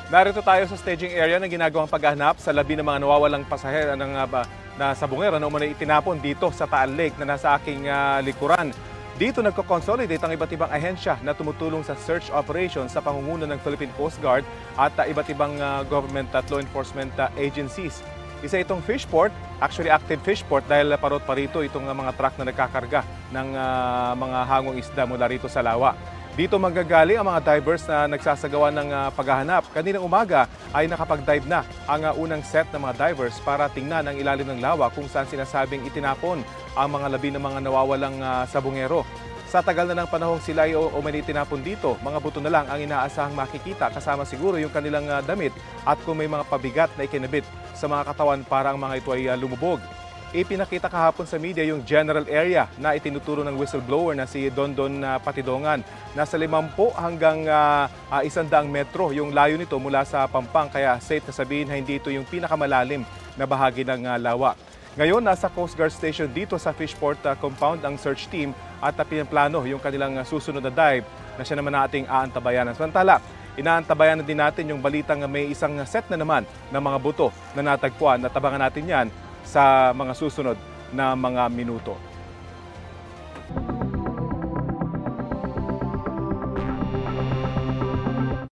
Narito tayo sa staging area na ginagawang paghahanap sa labi ng mga nawawalang pasahero na sabungero na umano'y itinapon dito sa Taal Lake na nasa aking likuran. Dito nagko-consolidate ang iba't ibang ahensya na tumutulong sa search operation sa pangunguna ng Philippine Coast Guard at iba't ibang government at law enforcement agencies. Isa itong fishport, actually active fishport dahil parot pa rito itong mga truck na nagkakarga ng mga hangong isda mula rito sa lawa. Dito manggagaling ang mga divers na nagsasagawa ng paghahanap. Kaninang umaga ay nakapag-dive na ang unang set ng mga divers para tingnan ang ilalim ng lawa kung saan sinasabing itinapon ang mga labi ng mga nawawalang sabungero. Sa tagal na ng panahong sila ay tinapon dito, mga buto na lang ang inaasahang makikita kasama siguro yung kanilang damit at kung may mga pabigat na ikinabit sa mga katawan para ang mga ito ay lumubog. Ipinakita kahapon sa media yung general area na itinuturo ng whistleblower na si Dondon Patidongan. Nasa 50 hanggang 100 metro yung layo nito mula sa Pampang, kaya safe na sabihin na hindi ito yung pinakamalalim na bahagi ng lawa. Ngayon, nasa Coast Guard Station dito sa Fishport compound ang search team at pinplano yung kanilang susunod na dive na siya naman ating aantabayan. Samantala, inaantabayan na din natin yung balitang may isang set na naman ng mga buto na natagpuan at tabangan natin yan sa mga susunod na mga minuto.